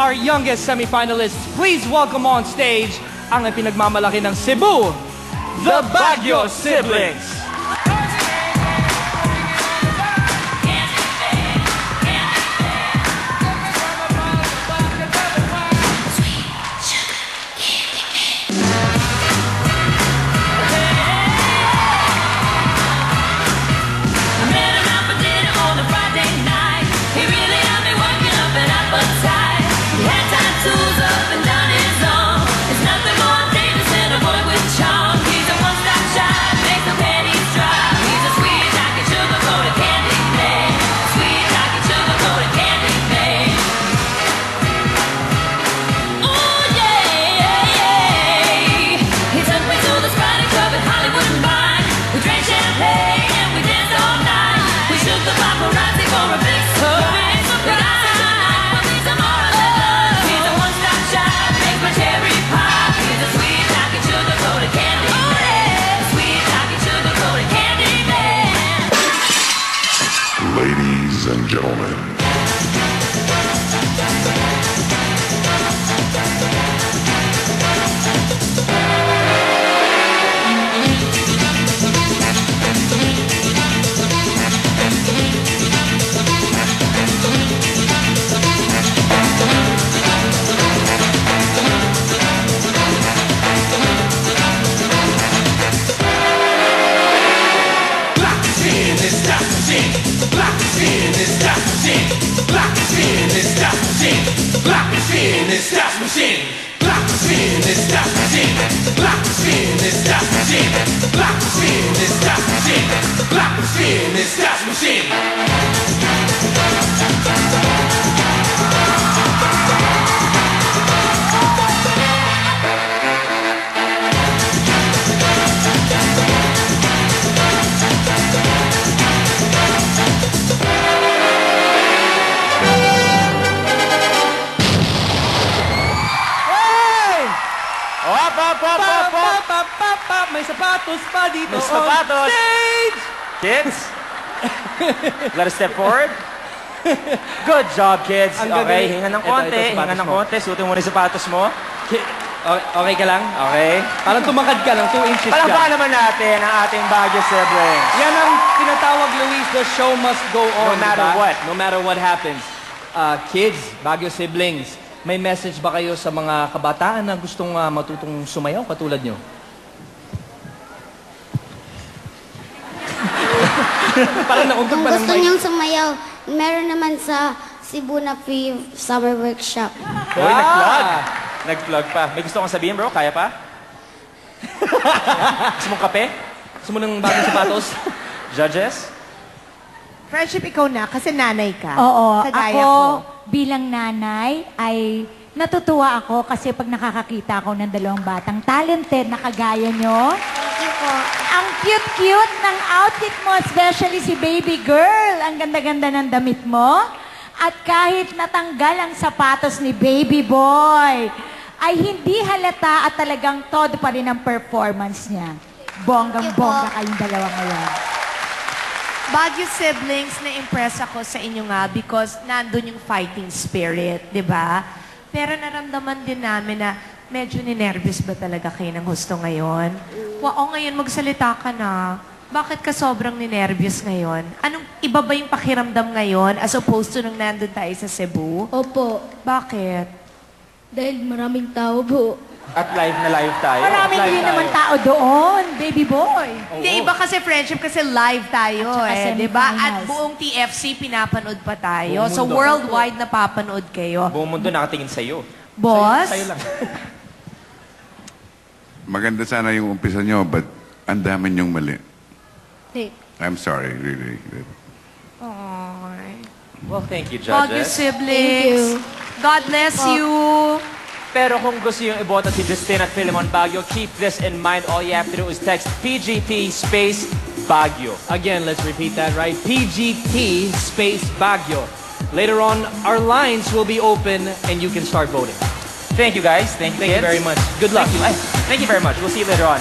our youngest semifinalists. Please welcome on stage ang pinagmamalaki ng Cebu, the Baguio Siblings. Ladies and gentlemen. Black machine is that machine. Black machine is that machine. Black machine is that machine. Black machine is that machine. Black machine is that machine. Black machine is that machine. Black machine is that machine. May sapatos pa dito May sapatos. on stage! Kids, let us step forward. Good job, kids. Ang Okay, gagawin- hinga ng Ito, konti. sapatos Hinga ng mo. konti. Suotin mo rin sapatos mo. Okay ka lang? Okay. Parang tumakad ka lang, 2 inches ka. Palakpakan naman natin ang ating Baguio Siblings. Yan ang tinatawag, Luis, the show must go on. No matter diba? what. No matter what happens. Kids, Baguio Siblings, may message ba kayo sa mga kabataan na gustong matutong sumayaw katulad nyo? Parang naungkot Kung pa ng gusto mic. niyong sumayaw, meron naman sa Cebu na free summer workshop. Hoy, nag-plug. Nag-plug pa. May gusto kong sabihin, bro? Kaya pa? Gusto mong kape? Gusto mo ng bagong sapatos? Judges? Friendship, ikaw na, kasi nanay ka. Oo, Kagaya ako ko. bilang nanay ay natutuwa ako kasi pag nakakakita ako ng dalawang batang talented na kagaya nyo. Thank you po. Ang cute-cute ng outfit mo, especially si baby girl. Ang ganda-ganda ng damit mo. At kahit natanggal ang sapatos ni baby boy, ay hindi halata at talagang todo pa rin ang performance niya. Bonggang-bongga kayong dalawa ngayon. Baguio Siblings, na-impress ako sa inyo nga because nandun yung fighting spirit, di ba? Pero naramdaman din namin na medyo ninervous ba talaga kayo ng husto ngayon? O ngayon magsalita ka na. Bakit ka sobrang ninervous ngayon? Anong iba ba yung pakiramdam ngayon as opposed to nung nandun tayo sa Cebu? Opo, Bakit? dahil maraming tao po. At live na live tayo. Maraming Live din tayo. naman tao doon, baby boy. Hindi, iba kasi friendship kasi live tayo At saka di ba? At semifinals. buong TFC pinapanood pa tayo. Buong So mundo. worldwide napapanood kayo. Buong mundo nakatingin sa'yo. Boss? Sa'yo lang. Maganda sana yung umpisa nyo, but ang dami nyong mali. Hey. I'm sorry, really. Well, thank you, Baguio judges. siblings. God bless you. Pero kung gusto yung iboto si Justin at Philemon Baguio, keep this in mind. All you have to do is text PGT space Baguio. Again, let's repeat that, right? PGT space Baguio. Later on, our lines will be open and you can start voting. Thank you, guys. Thank you, Thank you kids. very much. Good luck. Thank you. Thank you very much. We'll see you later on.